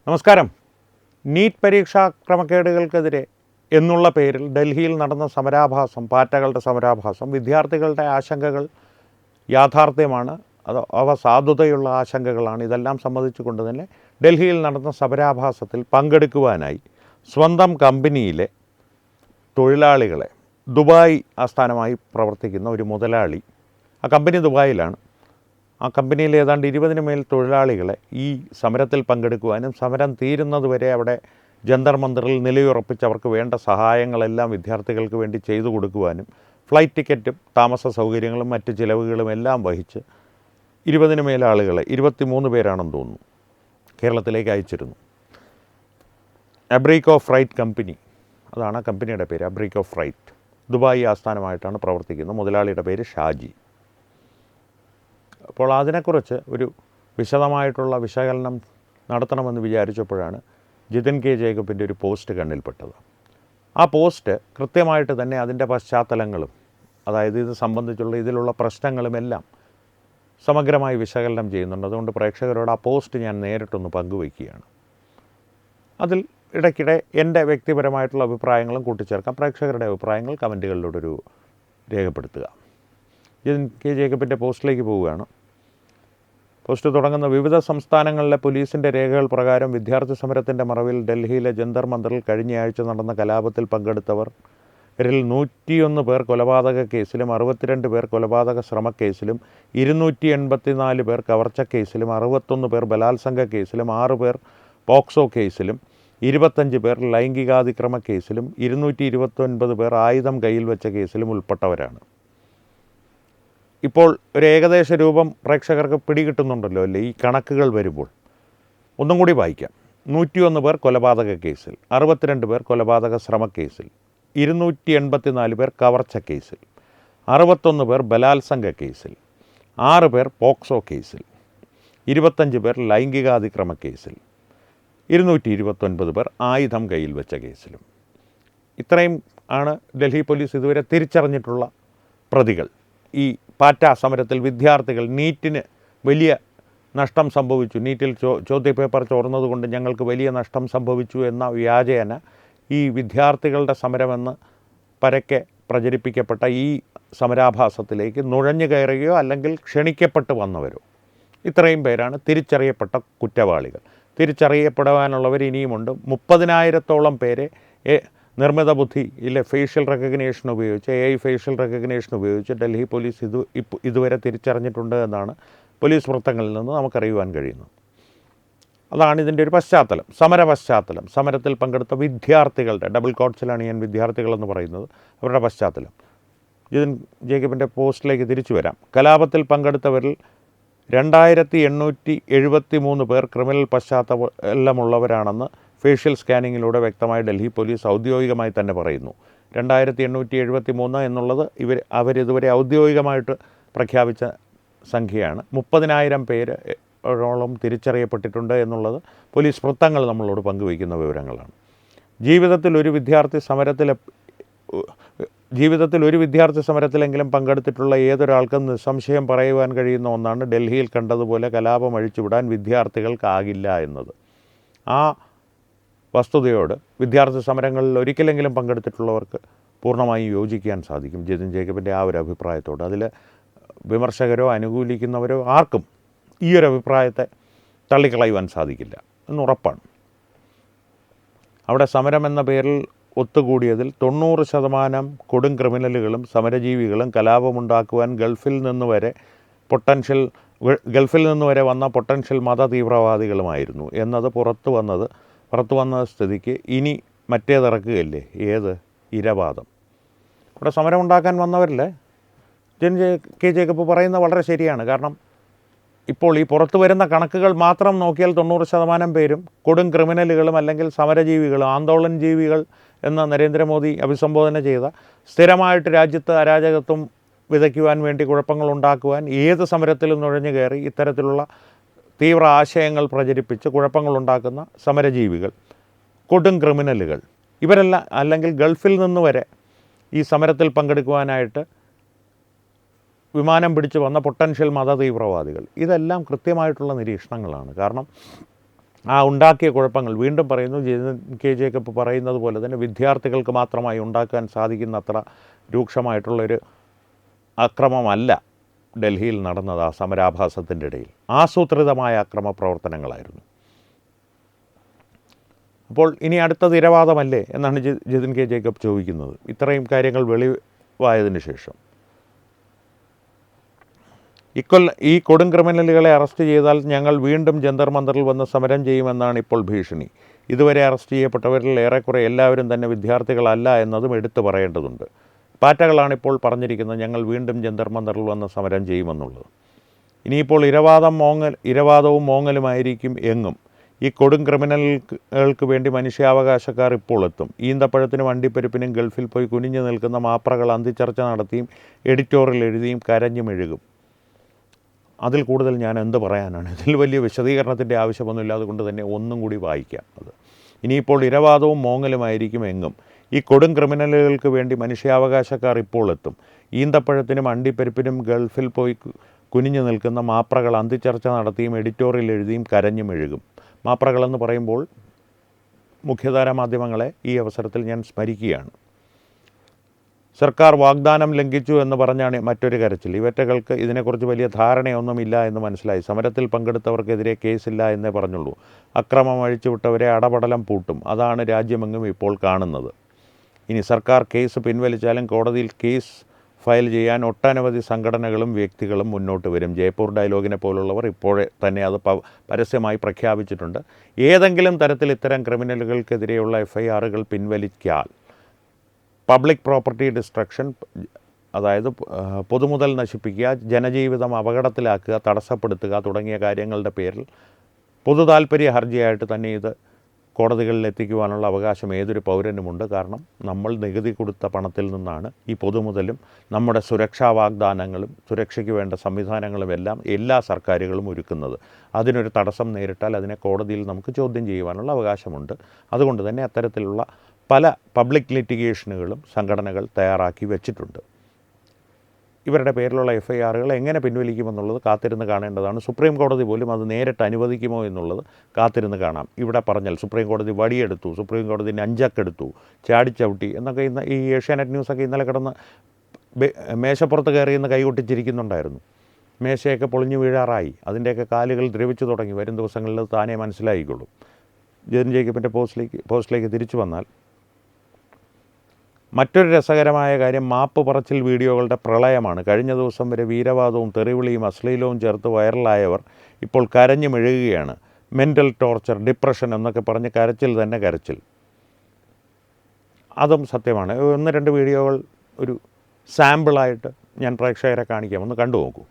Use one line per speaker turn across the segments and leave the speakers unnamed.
നമസ്കാരം. നീറ്റ് പരീക്ഷാ ക്രമക്കേടുകൾക്കെതിരെ എന്നുള്ള പേരിൽ ഡൽഹിയിൽ നടന്ന സമരാഭാസം, പാറ്റകളുടെ സമരാഭാസം, വിദ്യാർത്ഥികളുടെ ആശങ്കകൾ യാഥാർത്ഥ്യമാണ്, അവ സാധുതയുള്ള ആശങ്കകളാണ്. ഇതെല്ലാം സംബന്ധിച്ചുകൊണ്ട് തന്നെ ഡൽഹിയിൽ നടന്ന സമരാഭാസത്തിൽ പങ്കെടുക്കുവാനായി സ്വന്തം കമ്പനിയിലെ തൊഴിലാളികളെ, ദുബായ് ആസ്ഥാനമായി പ്രവർത്തിക്കുന്ന ഒരു മുതലാളി, ആ കമ്പനി ദുബായിലാണ്, ആ കമ്പനിയിൽ ഏതാണ്ട് 20 മേൽ തൊഴിലാളികളെ ഈ സമരത്തിൽ പങ്കെടുക്കുവാനും സമരം തീരുന്നതുവരെ അവിടെ ജന്തർ മന്ദിറിൽ നിലയുറപ്പിച്ച് അവർക്ക് വേണ്ട സഹായങ്ങളെല്ലാം വിദ്യാർത്ഥികൾക്ക് വേണ്ടി ചെയ്തു കൊടുക്കുവാനും ഫ്ലൈറ്റ് ടിക്കറ്റും താമസ സൗകര്യങ്ങളും മറ്റ് ചിലവുകളും എല്ലാം വഹിച്ച് 20 മേൽ ആളുകളെ, 23 പേരാണെന്ന് തോന്നുന്നു, കേരളത്തിലേക്ക് അയച്ചിരുന്നു. അബ്രീക്കോ ഫ്രൈറ്റ് കമ്പനി, അതാണ് ആ കമ്പനിയുടെ പേര്, അബ്രീക്കോ ഫ്രൈറ്റ്. ദുബായ് ആസ്ഥാനമായിട്ടാണ് പ്രവർത്തിക്കുന്നത്. മുതലാളിയുടെ പേര് ഷാജി. അപ്പോൾ അതിനെക്കുറിച്ച് ഒരു വിശദമായിട്ടുള്ള വിശകലനം നടത്തണമെന്ന് വിചാരിച്ചപ്പോഴാണ് ജിതിൻ കെ ജേക്കബിൻ്റെ ഒരു പോസ്റ്റ് കണ്ണിൽപ്പെട്ടത്. ആ പോസ്റ്റ് കൃത്യമായിട്ട് തന്നെ അതിൻ്റെ പശ്ചാത്തലങ്ങളും, അതായത് ഇത് സംബന്ധിച്ചുള്ള ഇതിലുള്ള പ്രശ്നങ്ങളുമെല്ലാം സമഗ്രമായി വിശകലനം ചെയ്യുന്നുണ്ട്. അതുകൊണ്ട് പ്രേക്ഷകരോട് ആ പോസ്റ്റ് ഞാൻ നേരിട്ടൊന്ന് പങ്കുവയ്ക്കുകയാണ്. അതിൽ ഇടയ്ക്കിടെ എൻ്റെ വ്യക്തിപരമായിട്ടുള്ള അഭിപ്രായങ്ങളും കൂട്ടിച്ചേർക്കാം. പ്രേക്ഷകരുടെ അഭിപ്രായങ്ങൾ കമൻറ്റുകളിലൂടെ രേഖപ്പെടുത്തുക. ജിതിൻ കെ ജേക്കബിൻ്റെ പോസ്റ്റിലേക്ക് പോവുകയാണ്. പോസ്റ്റ് തുടങ്ങുന്ന: വിവിധ സംസ്ഥാനങ്ങളിലെ പോലീസിൻ്റെ രേഖകൾ പ്രകാരം വിദ്യാർത്ഥി സമരത്തിൻ്റെ മറവിൽ ഡൽഹിയിലെ ജന്തർ മന്ദിറിൽ കഴിഞ്ഞയാഴ്ച നടന്ന കലാപത്തിൽ പങ്കെടുത്തവരിൽ 101 പേർ കൊലപാതക കേസിലും 62 പേർ കൊലപാതക ശ്രമക്കേസിലും 284 പേർ കവർച്ച കേസിലും 61 പേർ ബലാത്സംഗ കേസിലും 6 പേർ പോക്സോ കേസിലും 25 പേർ ലൈംഗികാതിക്രമ കേസിലും 229 പേർ ആയുധം കയ്യിൽ വെച്ച കേസിലും ഉൾപ്പെട്ടവരാണ്. ഇപ്പോൾ ഒരു ഏകദേശ രൂപം പ്രേക്ഷകർക്ക് പിടികിട്ടുന്നുണ്ടല്ലോ അല്ലേ ഈ കണക്കുകൾ വരുമ്പോൾ? ഒന്നും കൂടി വായിക്കാം. 101 പേർ കൊലപാതക കേസിൽ, 62 പേർ കൊലപാതക ശ്രമക്കേസിൽ, 284 പേർ കവർച്ച കേസിൽ, 61 പേർ ബലാത്സംഗ കേസിൽ, 6 പേർ പോക്സോ കേസിൽ, 25 പേർ ലൈംഗികാതിക്രമ കേസിൽ, 229 പേർ ആയുധം കയ്യിൽ വെച്ച കേസിലും. ഇത്രയും ആണ് ഡൽഹി പോലീസ് ഇതുവരെ തിരിച്ചറിഞ്ഞിട്ടുള്ള പ്രതികൾ. ഈ പാറ്റ സമരത്തിൽ വിദ്യാർത്ഥികൾ നീറ്റിന് വലിയ നഷ്ടം സംഭവിച്ചു, നീറ്റിൽ ചോദ്യപേപ്പർ ചോർന്നതുകൊണ്ട് ഞങ്ങൾക്ക് വലിയ നഷ്ടം സംഭവിച്ചു എന്ന വ്യാജേന ഈ വിദ്യാർത്ഥികളുടെ സമരമെന്ന് പരക്കെ പ്രചരിപ്പിക്കപ്പെട്ട ഈ സമരാഭാസത്തിലേക്ക് നുഴഞ്ഞു കയറുകയോ അല്ലെങ്കിൽ ക്ഷണിക്കപ്പെട്ട് വന്നവരോ, ഇത്രയും പേരാണ് തിരിച്ചറിയപ്പെട്ട കുറ്റവാളികൾ. തിരിച്ചറിയപ്പെടാനുള്ളവർ ഇനിയുമുണ്ട്. 30,000-ഓളം പേരെ നിർമ്മിത ബുദ്ധിയിലെ ഫേഷ്യൽ റെക്കഗ്നേഷൻ ഉപയോഗിച്ച്, AI ഫേഷ്യൽ റെക്കഗ്നേഷൻ ഉപയോഗിച്ച് ഡൽഹി പോലീസ് ഇതുവരെ തിരിച്ചറിഞ്ഞിട്ടുണ്ട് എന്നാണ് പോലീസ് വൃത്തങ്ങളിൽ നിന്ന് നമുക്കറിയുവാൻ കഴിയുന്നത്. അതാണ് ഇതിൻ്റെ ഒരു പശ്ചാത്തലം, സമര പശ്ചാത്തലം. സമരത്തിൽ പങ്കെടുത്ത വിദ്യാർത്ഥികളുടെ, ഡബിൾ കോട്ട്സിലാണ് ഞാൻ വിദ്യാർത്ഥികളെന്ന് പറയുന്നത്, അവരുടെ പശ്ചാത്തലം. ജിതിൻ ജേക്കബിൻ്റെ പോസ്റ്റിലേക്ക് തിരിച്ചു വരാം. കലാപത്തിൽ പങ്കെടുത്തവരിൽ 2873 പേർ ക്രിമിനൽ പശ്ചാത്തലമുള്ളവരാണെന്ന് ഫേഷ്യൽ സ്കാനിങ്ങിലൂടെ വ്യക്തമായി ഡൽഹി പോലീസ് ഔദ്യോഗികമായി തന്നെ പറയുന്നു. 2873 എന്നുള്ളത് അവരിതുവരെ ഔദ്യോഗികമായിട്ട് പ്രഖ്യാപിച്ച സംഖ്യയാണ്. 30,000 പേരോളം തിരിച്ചറിയപ്പെട്ടിട്ടുണ്ട് എന്നുള്ളത് പോലീസ് വൃത്തങ്ങൾ നമ്മളോട് പങ്കുവയ്ക്കുന്ന വിവരങ്ങളാണ്. ജീവിതത്തിൽ ഒരു വിദ്യാർത്ഥി സമരത്തിലെങ്കിലും പങ്കെടുത്തിട്ടുള്ള ഏതൊരാൾക്കും നിസ്സംശയം പറയുവാൻ കഴിയുന്ന ഒന്നാണ് ഡൽഹിയിൽ കണ്ടതുപോലെ കലാപം അഴിച്ചുവിടാൻ വിദ്യാർത്ഥികൾക്കാകില്ല എന്നത്. ആ വസ്തുതയോട് വിദ്യാർത്ഥി സമരങ്ങളിൽ ഒരിക്കലെങ്കിലും പങ്കെടുത്തിട്ടുള്ളവർക്ക് പൂർണ്ണമായും യോജിക്കാൻ സാധിക്കും ജിതിൻ ജേക്കബിൻ്റെ ആ ഒരു അഭിപ്രായത്തോട്. അതിൽ വിമർശകരോ അനുകൂലിക്കുന്നവരോ ആർക്കും ഈ ഒരു അഭിപ്രായത്തെ തള്ളിക്കളയുവാൻ സാധിക്കില്ല എന്നുറപ്പാണ്. അവിടെ സമരമെന്ന പേരിൽ ഒത്തുകൂടിയതിൽ 90% കൊടും ക്രിമിനലുകളും സമരജീവികളും കലാപമുണ്ടാക്കുവാൻ ഗൾഫിൽ നിന്ന് വരെ വന്ന പൊട്ടൻഷ്യൽ മത തീവ്രവാദികളുമായിരുന്നു എന്നത് പുറത്തു വന്ന സ്ഥിതിക്ക് ഇനി മറ്റേതിറക്കുകയല്ലേ? ഏത്? ഇരവാദം. ഇവിടെ സമരമുണ്ടാക്കാൻ വന്നവരിൽ ജിതിൻ കെ ജേക്കബ് പറയുന്നത് വളരെ ശരിയാണ്. കാരണം ഇപ്പോൾ ഈ പുറത്തു വരുന്ന കണക്കുകൾ മാത്രം നോക്കിയാൽ 90% പേരും കൊടും ക്രിമിനലുകളും അല്ലെങ്കിൽ സമരജീവികളും, ആന്തോളൻ ജീവികൾ എന്ന് നരേന്ദ്രമോദി അഭിസംബോധന ചെയ്ത, സ്ഥിരമായിട്ട് രാജ്യത്ത് അരാജകത്വം വിതയ്ക്കുവാൻ വേണ്ടി കുഴപ്പങ്ങളുണ്ടാക്കുവാൻ ഏത് സമരത്തിലും നുഴഞ്ഞു കയറി ഇത്തരത്തിലുള്ള തീവ്ര ആശയങ്ങൾ പ്രചരിപ്പിച്ച് കുഴപ്പങ്ങളുണ്ടാക്കുന്ന സമരജീവികൾ, കൊടും ക്രിമിനലുകൾ, ഇവരെല്ലാം, അല്ലെങ്കിൽ ഗൾഫിൽ നിന്ന് വരെ ഈ സമരത്തിൽ പങ്കെടുക്കുവാനായിട്ട് വിമാനം പിടിച്ച് വന്ന പൊട്ടൻഷ്യൽ മത തീവ്രവാദികൾ, ഇതെല്ലാം കൃത്യമായിട്ടുള്ള നിരീക്ഷണങ്ങളാണ്. കാരണം ആ ഉണ്ടാക്കിയ കുഴപ്പങ്ങൾ വീണ്ടും പറയുന്നു, ജിതിൻ കെ ജേക്കബ് പറയുന്നത് പോലെ തന്നെ വിദ്യാർത്ഥികൾക്ക് മാത്രമായി ഉണ്ടാക്കാൻ സാധിക്കുന്ന അത്ര രൂക്ഷമായിട്ടുള്ളൊരു അക്രമമല്ല ഡൽഹിയിൽ നടന്നത്. ആ സമരാഭാസത്തിൻ്റെ ഇടയിൽ ആസൂത്രിതമായ അക്രമ പ്രവർത്തനങ്ങളായിരുന്നു. അപ്പോൾ ഇനി അടുത്തത് ഇരവാദമല്ലേ എന്നാണ് ജിതിൻ കെ ജേക്കബ് ചോദിക്കുന്നത്. ഇത്രയും കാര്യങ്ങൾ വെളിവായതിനു ശേഷം ഈ കൊടും ക്രിമിനലുകളെ അറസ്റ്റ് ചെയ്താൽ ഞങ്ങൾ വീണ്ടും ജന്തർ മന്ദറിൽ വന്ന് സമരം ചെയ്യുമെന്നാണ് ഇപ്പോൾ ഭീഷണി. ഇതുവരെ അറസ്റ്റ് ചെയ്യപ്പെട്ടവരിൽ ഏറെക്കുറെ എല്ലാവരും തന്നെ വിദ്യാർത്ഥികളല്ല എന്നതും എടുത്തു പറയേണ്ടതുണ്ട്. പാറ്റകളാണിപ്പോൾ പറഞ്ഞിരിക്കുന്നത് ഞങ്ങൾ വീണ്ടും ജന്തർ മന്ദറിൽ വന്ന് സമരം ചെയ്യുമെന്നുള്ളത്. ഇനിയിപ്പോൾ ഇരവാദവും മോങ്ങലുമായിരിക്കും എങ്ങും. ഈ കൊടും ക്രിമിനലുകൾക്ക് വേണ്ടി മനുഷ്യാവകാശക്കാർ ഇപ്പോൾ എത്തും. ഈന്തപ്പഴത്തിനും വണ്ടിപ്പരിപ്പിനും ഗൾഫിൽ പോയി കുനിഞ്ഞു നിൽക്കുന്ന മാപ്രകൾ അന്തിച്ചർച്ച നടത്തിയും എഡിറ്റോറിയൽ എഴുതിയും കരഞ്ഞു മെഴുകും. അതിൽ കൂടുതൽ ഞാൻ എന്ത് പറയാനാണ്? ഇതിൽ വലിയ വിശദീകരണത്തിൻ്റെ ആവശ്യമൊന്നുമില്ല. അതുകൊണ്ട് തന്നെ ഒന്നും കൂടി വായിക്കാം. അത് ഇനിയിപ്പോൾ ഇരവാദവും മോങ്ങലുമായിരിക്കും എങ്ങും. ഈ കൊടും ക്രിമിനലുകൾക്ക് വേണ്ടി മനുഷ്യാവകാശക്കാർ ഇപ്പോൾ എത്തും. ഈന്തപ്പഴത്തിനും അണ്ടിപ്പരിപ്പിനും ഗൾഫിൽ പോയി കുനിഞ്ഞു നിൽക്കുന്ന മാപ്രകൾ അന്തിച്ചർച്ച നടത്തിയും എഡിറ്റോറിയൽ എഴുതിയും കരഞ്ഞു മെഴുകും. മാപ്രകളെന്ന് പറയുമ്പോൾ മുഖ്യധാര മാധ്യമങ്ങളെ ഈ അവസരത്തിൽ ഞാൻ സ്മരിക്കുകയാണ്. സർക്കാർ വാഗ്ദാനം ലംഘിച്ചു എന്ന് പറഞ്ഞാണ് മറ്റൊരു കരച്ചിൽ. ഇവറ്റകൾക്ക് ഇതിനെക്കുറിച്ച് വലിയ ധാരണയൊന്നുമില്ല എന്ന് മനസ്സിലായി. സമരത്തിൽ പങ്കെടുത്തവർക്കെതിരെ കേസില്ല എന്നേ പറഞ്ഞുള്ളൂ. അക്രമം അഴിച്ചുവിട്ടവരെ അടപടലം പൂട്ടും. അതാണ് രാജ്യമെങ്ങും ഇപ്പോൾ കാണുന്നത്. ഇനി സർക്കാർ കേസ് പിൻവലിച്ചാലും കോടതിയിൽ കേസ് ഫയൽ ചെയ്യാൻ ഒട്ടനവധി സംഘടനകളും വ്യക്തികളും മുന്നോട്ട് വരും. ജയ്പൂർ ഡയലോഗിനെ പോലുള്ളവർ ഇപ്പോഴേ തന്നെ അത് പരസ്യമായി പ്രഖ്യാപിച്ചിട്ടുണ്ട്. ഏതെങ്കിലും തരത്തിൽ ഇത്തരം ക്രിമിനലുകൾക്കെതിരെയുള്ള FIRകൾ പിൻവലിക്കാൽ പബ്ലിക് പ്രോപ്പർട്ടി ഡിസ്ട്രക്ഷൻ, അതായത് പൊതുമുതൽ നശിപ്പിക്കുക, ജനജീവിതം അപകടത്തിലാക്കുക, തടസ്സപ്പെടുത്തുക തുടങ്ങിയ കാര്യങ്ങളുടെ പേരിൽ പൊതു താൽപ്പര്യ ഹർജിയായിട്ട് തന്നെ ഇത് കോടതികളിൽ എത്തിക്കുവാനുള്ള അവകാശം ഏതൊരു പൗരനുമുണ്ട്. കാരണം നമ്മൾ നികുതി കൊടുത്ത പണത്തിൽ നിന്നാണ് ഈ പൊതുമുതലും നമ്മുടെ സുരക്ഷാ വാഗ്ദാനങ്ങളും സുരക്ഷയ്ക്ക് വേണ്ട സംവിധാനങ്ങളും എല്ലാം എല്ലാ സർക്കാരുകളും ഒരുക്കുന്നത്. അതിനൊരു തടസ്സം നേരിട്ടാൽ അതിനെ കോടതിയിൽ നമുക്ക് ചോദ്യം ചെയ്യുവാനുള്ള അവകാശമുണ്ട്. അതുകൊണ്ട് തന്നെ അത്തരത്തിലുള്ള പല പബ്ലിക് ലിറ്റിഗേഷനുകളും സംഘടനകൾ തയ്യാറാക്കി വെച്ചിട്ടുണ്ട്. ഇവരുടെ പേരിലുള്ള FIRകൾ എങ്ങനെ പിൻവലിക്കുമെന്നുള്ളത് കാത്തിരുന്ന് കാണേണ്ടതാണ്. സുപ്രീം കോടതി പോലും അത് നേരിട്ട് അനുവദിക്കുമോ എന്നുള്ളത് കാത്തിരുന്ന് കാണാം. ഇവിടെ പറഞ്ഞാൽ സുപ്രീം കോടതി വടിയെടുത്തു, സുപ്രീം കോടതി നഞ്ചക്കെടുത്തു, ചാടിച്ചവിട്ടി എന്നൊക്കെ ഇന്ന് ഈ ഏഷ്യാനെറ്റ് ന്യൂസൊക്കെ ഇന്നലെ കിടന്ന് മേശപ്പുറത്ത് കയറിയെന്ന് കൈകൊട്ടിച്ചിരിക്കുന്നുണ്ടായിരുന്നു. മേശയൊക്കെ പൊളിഞ്ഞു വീഴാറായി. അതിൻ്റെയൊക്കെ കാലുകൾ ദ്രവിച്ചു തുടങ്ങി. വരും ദിവസങ്ങളിൽ താനേ മനസ്സിലായിക്കൊള്ളും. ജിതിൻ ജേക്കബിൻ്റെ പോസ്റ്റിലേക്ക് തിരിച്ചു വന്നാൽ മറ്റൊരു രസകരമായ കാര്യം മാപ്പ് പറച്ചിൽ വീഡിയോകളുടെ പ്രളയമാണ്. കഴിഞ്ഞ ദിവസം വരെ വീരവാദവും തെറിവിളിയും അശ്ലീലവും ചേർത്ത് വൈറലായവർ ഇപ്പോൾ കരഞ്ഞു മെഴുകുകയാണ്. മെൻ്റൽ ടോർച്ചർ, ഡിപ്രഷൻ എന്നൊക്കെ പറഞ്ഞ് കരച്ചിൽ തന്നെ കരച്ചിൽ. അതും സത്യമാണ്. 1-2 വീഡിയോകൾ ഒരു സാമ്പിളായിട്ട് ഞാൻ പ്രേക്ഷകരെ കാണിക്കാം. ഒന്ന് കണ്ടു നോക്കൂ.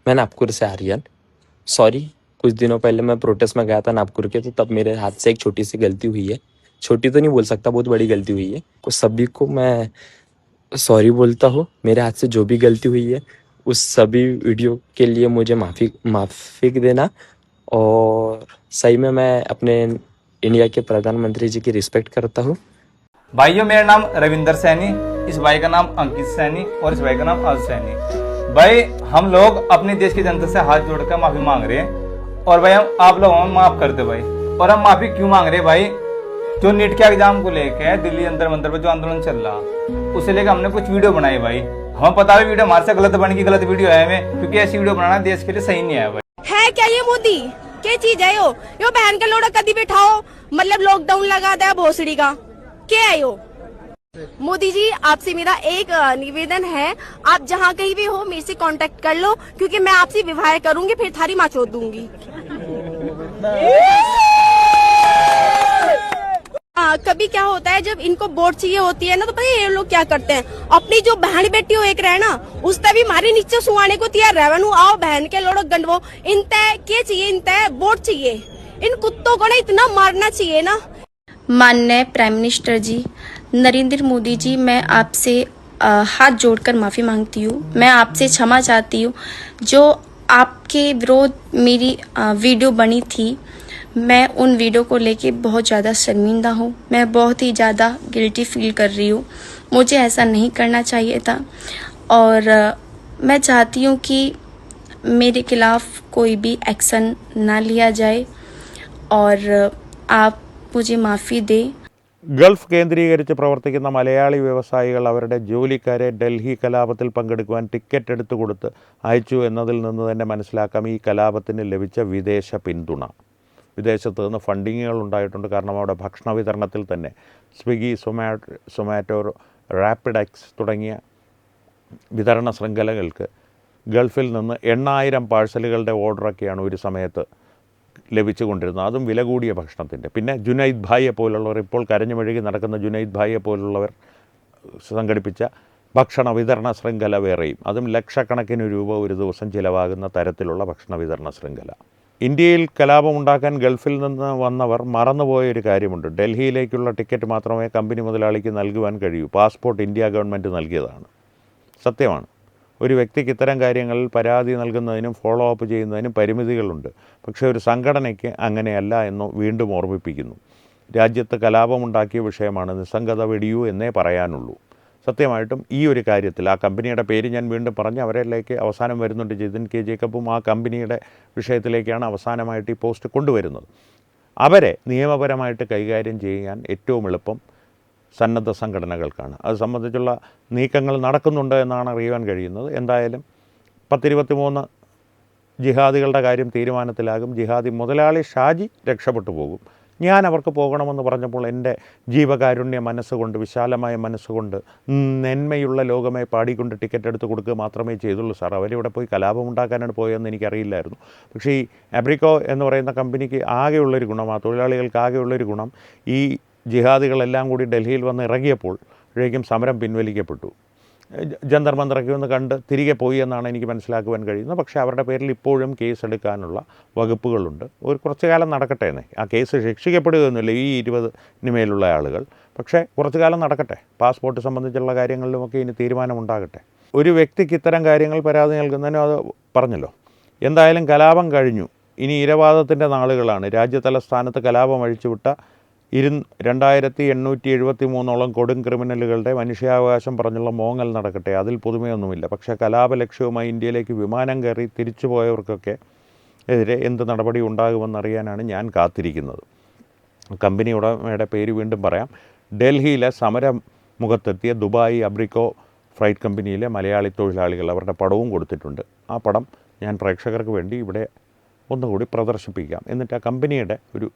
मैं नागपुर से आर्यन, सॉरी कुछ दिनों पहले मैं प्रोटेस्ट में गया था नागपुर के, तो तब मेरे हाथ से एक छोटी सी गलती हुई है. छोटी तो नहीं बोल सकता, बहुत बड़ी गलती हुई है. उस सभी को मैं सॉरी बोलता हूँ. मेरे हाथ से जो भी गलती हुई है उस सभी वीडियो के लिए मुझे माफ़ी देना. और सही में मैं अपने इंडिया के प्रधानमंत्री जी की रिस्पेक्ट करता हूँ.
भाइयों, मेरा नाम रविंदर सैनी, इस भाई का नाम अंकित सैनी और इस भाई का नाम आज सैनी. भाई हम लोग अपने देश की जनता से हाथ जोड़कर माफी मांग रहे हैं और भाई हम आप लोग हमें माफ कर दो भाई. और हम माफी क्यों मांग रहे हैं भाई? जो नीट के एग्जाम को लेके दिल्ली अंदर मंदिर पर जो आंदोलन चल रहा, उसे लेकर हमने कुछ वीडियो बनाई भाई. हमें पता है वीडियो हमारे से गलत बन की गलत वीडियो है हमें, क्योंकि ऐसी वीडियो बनाना देश के लिए सही नहीं है भाई.
है क्या ये मोदी? क्या चीज है यो बहन का लोड़ा कभी बैठाओ, मतलब लॉकडाउन लगा दिया भोसड़ी का. क्या है यो? मोदी जी, आपसे मेरा एक निवेदन है, आप जहाँ कहीं भी हो मेरे से कांटेक्ट कर लो, क्योंकि मैं आपसे विवाह करूंगी, फिर थारी माँ चोद दूंगी. कभी क्या होता है जब इनको वोट चाहिए होती है ना, तो पता है ये लोग क्या करते हैं, अपनी जो बहन बेटी हो एक रहे ना, उससे भी मारे नीचे सुहाने को तैयार रहनु. आओ बहन के लोड़ो गंडवो, इनते क्या चाहिए? इनते वोट चाहिए. इन कुत्तों को ना इतना मारना चाहिए ना.
माननीय प्राइम मिनिस्टर जी नरेंद्र मोदी जी, मैं आपसे हाथ जोड़कर माफ़ी मांगती हूँ. मैं आपसे क्षमा चाहती हूँ. जो आपके विरोध मेरी वीडियो बनी थी, मैं उन वीडियो को लेके बहुत ज़्यादा शर्मिंदा हूँ। मैं बहुत ही ज़्यादा गिल्टी फील कर रही हूँ। मुझे ऐसा नहीं करना चाहिए था और मैं चाहती हूँ कि मेरे खिलाफ़ कोई भी एक्शन ना लिया जाए और आप मुझे माफ़ी दें।
ഗൾഫ് കേന്ദ്രീകരിച്ച് പ്രവർത്തിക്കുന്ന മലയാളി വ്യവസായികൾ അവരുടെ ജോലിക്കാരെ ഡൽഹി കലാപത്തിൽ പങ്കെടുക്കുവാൻ ടിക്കറ്റ് എടുത്തു കൊടുത്ത് അയച്ചു എന്നതിൽ നിന്ന് തന്നെ മനസ്സിലാക്കാം ഈ കലാപത്തിന് ലഭിച്ച വിദേശ പിന്തുണ. വിദേശത്ത് നിന്ന് ഫണ്ടിങ്ങുകൾ ഉണ്ടായിട്ടുണ്ട്. കാരണം അവിടെ ഭക്ഷണ വിതരണത്തിൽ തന്നെ സ്വിഗ്ഗി, സൊമാറ്റോ, റാപ്പിഡെക്സ് തുടങ്ങിയ വിതരണ ശൃംഖലകൾക്ക് ഗൾഫിൽ നിന്ന് 8000 പാഴ്സലുകളുടെ ഓർഡറൊക്കെയാണ് ഒരു സമയത്ത് ലഭിച്ചുകൊണ്ടിരുന്നത്. അതും വില കൂടിയ ഭക്ഷണത്തിൻ്റെ. പിന്നെ ജുനൈദ് ഭായിയെ പോലുള്ളവർ, ഇപ്പോൾ കരഞ്ഞു മെഴുകി നടക്കുന്ന ജുനൈദ് ഭായിയെ പോലുള്ളവർ സംഘടിപ്പിച്ച ഭക്ഷണ വിതരണ ശൃംഖല വേറെയും, അതും ലക്ഷക്കണക്കിന് രൂപ ഒരു ദിവസം ചിലവാകുന്ന തരത്തിലുള്ള ഭക്ഷണ വിതരണ ശൃംഖല. ഇന്ത്യയിൽ കലാപമുണ്ടാക്കാൻ ഗൾഫിൽ നിന്ന് വന്നവർ മറന്നുപോയൊരു കാര്യമുണ്ട്. ഡൽഹിയിലേക്കുള്ള ടിക്കറ്റ് മാത്രമേ കമ്പനി മുതലാളിക്ക് നൽകുവാൻ കഴിയൂ. പാസ്പോർട്ട് ഇന്ത്യ ഗവൺമെൻറ് നൽകിയതാണ്. സത്യമാണ്. ഒരു വ്യക്തിക്ക് ഇത്തരം കാര്യങ്ങളിൽ പരാതി നൽകുന്നതിനും ഫോളോ അപ്പ് ചെയ്യുന്നതിനും പരിമിതികളുണ്ട്. പക്ഷേ ഒരു സംഘടനയ്ക്ക് അങ്ങനെയല്ല എന്ന് വീണ്ടും ഓർമ്മിപ്പിക്കുന്നു. രാജ്യത്ത് കലാപമുണ്ടാക്കിയ വിഷയമാണ്, നിസ്സംഗത വെടിയൂ എന്നേ പറയാനുള്ളൂ. സത്യമായിട്ടും ഈ ഒരു കാര്യത്തിൽ ആ കമ്പനിയുടെ പേര് ഞാൻ വീണ്ടും പറഞ്ഞ് അവരിലേക്ക് അവസാനം വരുന്നുണ്ട്. ജിതിൻ കെ ജേക്കബും ആ കമ്പനിയുടെ വിഷയത്തിലേക്കാണ് അവസാനമായിട്ട് ഈ പോസ്റ്റ് കൊണ്ടുവരുന്നത്. അവരെ നിയമപരമായിട്ട് കൈകാര്യം ചെയ്യാൻ ഏറ്റവും എളുപ്പം സന്നദ്ധ സംഘടനകൾക്കാണ്. അത് സംബന്ധിച്ചുള്ള നീക്കങ്ങൾ നടക്കുന്നുണ്ട് എന്നാണ് അറിയുവാൻ കഴിയുന്നത്. എന്തായാലും 10-23 ജിഹാദികളുടെ കാര്യം തീരുമാനത്തിലാകും. ജിഹാദി മുതലാളി ഷാജി രക്ഷപ്പെട്ടു പോകും. ഞാൻ അവർക്ക് പോകണമെന്ന് പറഞ്ഞപ്പോൾ എൻ്റെ ജീവകാരുണ്യ മനസ്സുകൊണ്ട്, വിശാലമായ മനസ്സുകൊണ്ട്, നന്മയുള്ള ലോകമേ പാടിക്കൊണ്ട് ടിക്കറ്റ് എടുത്ത് കൊടുക്കുക മാത്രമേ ചെയ്തുള്ളൂ സാർ. അവരിവിടെ പോയി കലാപമുണ്ടാക്കാനാണ് പോയതെന്ന് എനിക്കറിയില്ലായിരുന്നു. പക്ഷേ ഈ അബ്രിക്കോ എന്ന് പറയുന്ന കമ്പനിക്ക് ആകെയുള്ളൊരു ഗുണം, ആ തൊഴിലാളികൾക്ക് ആകെയുള്ളൊരു ഗുണം, ഈ ജിഹാദികളെല്ലാം കൂടി ഡൽഹിയിൽ വന്ന് ഇറങ്ങിയപ്പോഴേക്കും സമരം പിൻവലിക്കപ്പെട്ടു. ജന്തർ മന്ദറൊക്കെ ഒന്ന് കണ്ട് തിരികെ പോയി എന്നാണ് എനിക്ക് മനസ്സിലാക്കുവാൻ കഴിയുന്നത്. പക്ഷേ അവരുടെ പേരിൽ ഇപ്പോഴും കേസ് എടുക്കാനുള്ള വകുപ്പുകളുണ്ട്. ഒരു കുറച്ചു കാലം നടക്കട്ടെ എന്നേ. ആ കേസ് ശിക്ഷിക്കപ്പെടുകയൊന്നുമില്ല ഈ 20 മേലുള്ള ആളുകൾ. പക്ഷേ കുറച്ചു കാലം നടക്കട്ടെ. പാസ്പോർട്ട് സംബന്ധിച്ചുള്ള കാര്യങ്ങളിലുമൊക്കെ ഇനി തീരുമാനമുണ്ടാകട്ടെ. ഒരു വ്യക്തിക്ക് ഇത്തരം കാര്യങ്ങൾ പരാതി നൽകുന്നതിനും അത് പറഞ്ഞല്ലോ. എന്തായാലും കലാപം കഴിഞ്ഞു. ഇനി ഇരവാദത്തിൻ്റെ നാളുകളാണ്. രാജ്യതലസ്ഥാനത്ത് കലാപം അഴിച്ചുവിട്ട 2873 കൊടും ക്രിമിനലുകളുടെ മനുഷ്യാവകാശം പറഞ്ഞുള്ള മോങ്ങൽ നടക്കട്ടെ. അതിൽ പുതുമയൊന്നുമില്ല. പക്ഷേ കലാപലക്ഷ്യവുമായി ഇന്ത്യയിലേക്ക് വിമാനം കയറി തിരിച്ചു പോയവർക്കൊക്കെ എതിരെ എന്ത് നടപടി ഉണ്ടാകുമെന്നറിയാനാണ് ഞാൻ കാത്തിരിക്കുന്നത്. കമ്പനി ഉടമയുടെ പേര് വീണ്ടും പറയാം. ഡൽഹിയിലെ സമരമുഖത്തെത്തിയ ദുബായ് അബ്രിക്കോ ഫ്രൈറ്റ് കമ്പനിയിലെ മലയാളി തൊഴിലാളികൾ, അവരുടെ പടവും കൊടുത്തിട്ടുണ്ട്. ആ പടം ഞാൻ പ്രേക്ഷകർക്ക് വേണ്ടി ഇവിടെ ഒന്നുകൂടി പ്രദർശിപ്പിക്കാം. എന്നിട്ട് ആ കമ്പനിയുടെ ഒരു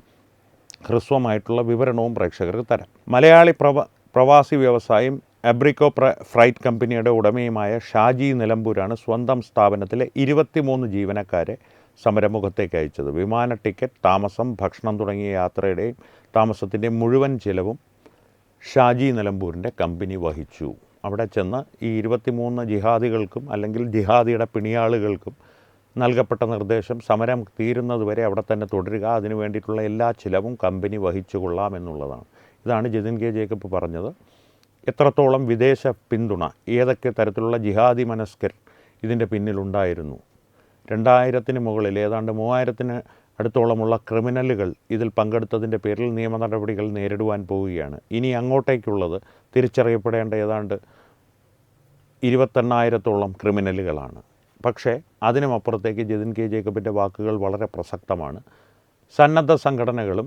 ഹ്രസ്വമായിട്ടുള്ള വിവരണവും പ്രേക്ഷകർക്ക് തരാം. മലയാളി പ്രവാസി വ്യവസായം അബ്രിക്കോ ഫ്രൈറ്റ് കമ്പനിയുടെ ഉടമയുമായ ഷാജി നിലമ്പൂരാണ് സ്വന്തം സ്ഥാപനത്തിലെ 23 ജീവനക്കാരെ സമരമുഖത്തേക്ക് അയച്ചത്. വിമാന ടിക്കറ്റ്, താമസം, ഭക്ഷണം തുടങ്ങിയ യാത്രയുടെയും താമസത്തിൻ്റെ മുഴുവൻ ചിലവും ഷാജി നിലമ്പൂരിൻ്റെ കമ്പനി വഹിച്ചു. അവിടെ ചെന്ന് ഈ 23 ജിഹാദികൾക്കും അല്ലെങ്കിൽ ജിഹാദിയുടെ പിണിയാളുകൾക്കും നൽകപ്പെട്ട നിർദ്ദേശം സമരം തീരുന്നതുവരെ അവിടെ തന്നെ തുടരുക, അതിനു വേണ്ടിയിട്ടുള്ള എല്ലാ ചിലവും കമ്പനി വഹിച്ചു കൊള്ളാം എന്നുള്ളതാണ്. ഇതാണ് ജിതിൻ കെ ജേക്കബ് പറഞ്ഞത്. എത്രത്തോളം വിദേശ പിന്തുണ, ഏതൊക്കെ തരത്തിലുള്ള ജിഹാദി മനസ്കർ ഇതിൻ്റെ പിന്നിലുണ്ടായിരുന്നു. 2000-ന് മുകളിൽ ഏതാണ്ട് 3000-ന് അടുത്തോളമുള്ള ക്രിമിനലുകൾ ഇതിൽ പങ്കെടുത്തതിൻ്റെ പേരിൽ നിയമ നടപടികൾ നേരിടുവാൻ പോവുകയാണ്. ഇനി അങ്ങോട്ടേക്കുള്ളത് തിരിച്ചറിയപ്പെടേണ്ട ഏതാണ്ട് 28,000-ഓളം ക്രിമിനലുകളാണ്. പക്ഷേ അതിനുമപ്പുറത്തേക്ക് ജിതിൻ കെ ജേക്കബിൻ്റെ വാക്കുകൾ വളരെ പ്രസക്തമാണ്. സന്നദ്ധ സംഘടനകളും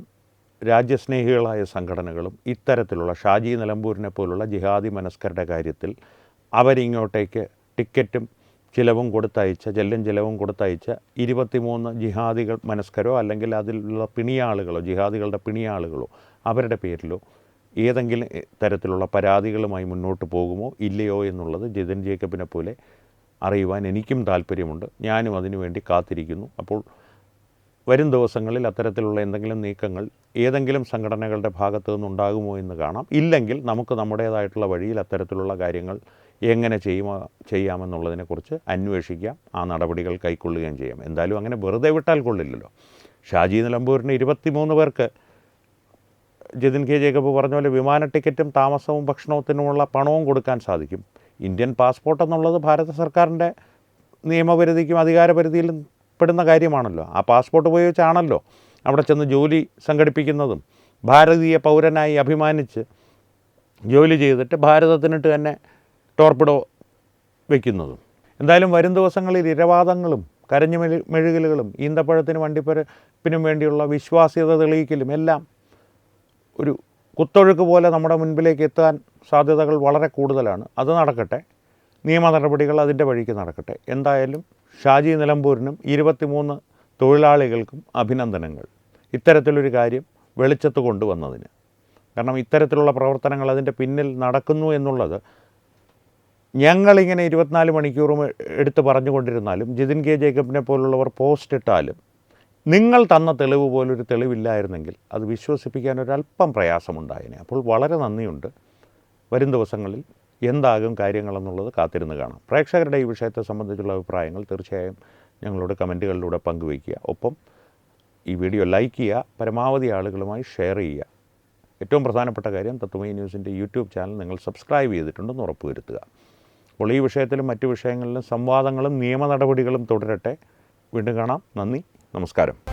രാജ്യസ്നേഹികളായ സംഘടനകളും ഇത്തരത്തിലുള്ള ഷാജി നിലമ്പൂരിനെ പോലുള്ള ജിഹാദി മനസ്കരുടെ കാര്യത്തിൽ അവരിങ്ങോട്ടേക്ക് ടിക്കറ്റും ചിലവും കൊടുത്തയച്ച, ചിലവും കൊടുത്തയച്ച 23 ജിഹാദികൾ മനസ്കരോ അല്ലെങ്കിൽ അതിലുള്ള പിണിയാളുകളോ, ജിഹാദികളുടെ പിണിയാളുകളോ അവരുടെ പേരിലോ ഏതെങ്കിലും തരത്തിലുള്ള പരാതികളുമായി മുന്നോട്ട് പോകുമോ ഇല്ലയോ എന്നുള്ളത് ജിതിൻ ജേക്കബിനെ പോലെ അറിയുവാൻ എനിക്കും താല്പര്യമുണ്ട്. ഞാനും അതിനുവേണ്ടി കാത്തിരിക്കുന്നു. അപ്പോൾ വരും ദിവസങ്ങളിൽ അത്തരത്തിലുള്ള എന്തെങ്കിലും നീക്കങ്ങൾ ഏതെങ്കിലും സംഘടനകളുടെ ഭാഗത്തു നിന്നുണ്ടാകുമോ എന്ന് കാണാം. ഇല്ലെങ്കിൽ നമുക്ക് നമ്മുടേതായിട്ടുള്ള വഴിയിൽ അത്തരത്തിലുള്ള കാര്യങ്ങൾ എങ്ങനെ ചെയ്യാമെന്നുള്ളതിനെക്കുറിച്ച് അന്വേഷിക്കാം, ആ നടപടികൾ കൈക്കൊള്ളുകയും ചെയ്യാം. എന്തായാലും അങ്ങനെ വെറുതെ വിട്ടാൽ കൊള്ളില്ലല്ലോ. ഷാജി നിലമ്പൂരിന് 23 പേർക്ക് ജിതിൻ കെ ജേക്കബ് പറഞ്ഞ പോലെ വിമാന ടിക്കറ്റും താമസവും ഭക്ഷണത്തിനുമുള്ള പണവും കൊടുക്കാൻ സാധിക്കും. ഇന്ത്യൻ പാസ്പോർട്ട് എന്നുള്ളത് ഭാരത സർക്കാരിൻ്റെ നിയമപരിധിക്കും അധികാരപരിധിയിലും പെടുന്ന കാര്യമാണല്ലോ. ആ പാസ്പോർട്ട് ഉപയോഗിച്ചാണല്ലോ അവിടെ ചെന്ന് ജോലി സംഘടിപ്പിക്കുന്നതും ഭാരതീയ പൗരനായി അഭിമാനിച്ച് ജോലി ചെയ്തിട്ട് ഭാരതത്തിനിട്ട് തന്നെ ടോർപിഡോ വയ്ക്കുന്നതും. എന്തായാലും വരും ദിവസങ്ങളിൽ ഇരവാദങ്ങളും കരഞ്ഞു മെഴുകലുകളും ഈന്തപ്പഴത്തിനും വണ്ടിപ്പരപ്പിനും വേണ്ടിയുള്ള വിശ്വാസ്യത തെളിയിക്കലും എല്ലാം ഒരു കുത്തൊഴുക്ക് പോലെ നമ്മുടെ മുൻപിലേക്ക് എത്താൻ സാധ്യതകൾ വളരെ കൂടുതലാണ്. അത് നടക്കട്ടെ, നിയമ നടപടികൾ അതിൻ്റെ വഴിക്ക് നടക്കട്ടെ. എന്തായാലും ഷാജി നിലമ്പൂരിനും 23 തൊഴിലാളികൾക്കും അഭിനന്ദനങ്ങൾ ഇത്തരത്തിലൊരു കാര്യം വെളിച്ചത്ത് കൊണ്ടുവന്നതിന്. കാരണം ഇത്തരത്തിലുള്ള പ്രവർത്തനങ്ങൾ അതിൻ്റെ പിന്നിൽ നടക്കുന്നു എന്നുള്ളത് ഞങ്ങളിങ്ങനെ 24 മണിക്കൂറും എടുത്ത് പറഞ്ഞുകൊണ്ടിരുന്നാലും ജിതിൻ കെ ജേക്കബിനെ പോലുള്ളവർ പോസ്റ്റ് ഇട്ടാലും നിങ്ങൾ തന്ന തെളിവ് പോലൊരു തെളിവില്ലായിരുന്നെങ്കിൽ അത് വിശ്വസിപ്പിക്കാൻ ഒരല്പം പ്രയാസമുണ്ടായേനെ. അപ്പോൾ വളരെ നന്ദിയുണ്ട്. വരും ദിവസങ്ങളിൽ എന്താകും കാര്യങ്ങളെന്നുള്ളത് കാത്തിരുന്ന് കാണാം. പ്രേക്ഷകരുടെ ഈ വിഷയത്തെ സംബന്ധിച്ചുള്ള അഭിപ്രായങ്ങൾ തീർച്ചയായും ഞങ്ങളോട് കമൻറ്റുകളിലൂടെ പങ്കുവയ്ക്കുക. ഒപ്പം ഈ വീഡിയോ ലൈക്ക് ചെയ്യുക, പരമാവധി ആളുകളുമായി ഷെയർ ചെയ്യുക. ഏറ്റവും പ്രധാനപ്പെട്ട കാര്യം തത്വമയി ന്യൂസിൻ്റെ യൂട്യൂബ് ചാനൽ നിങ്ങൾ സബ്സ്ക്രൈബ് ചെയ്തിട്ടുണ്ടെന്ന് ഉറപ്പുവരുത്തുക. അപ്പോൾ ഈ വിഷയത്തിലും മറ്റു വിഷയങ്ങളിലും സംവാദങ്ങളും നിയമ നടപടികളും തുടരട്ടെ. വീണ്ടും കാണാം. നന്ദി, നമസ്കാരം.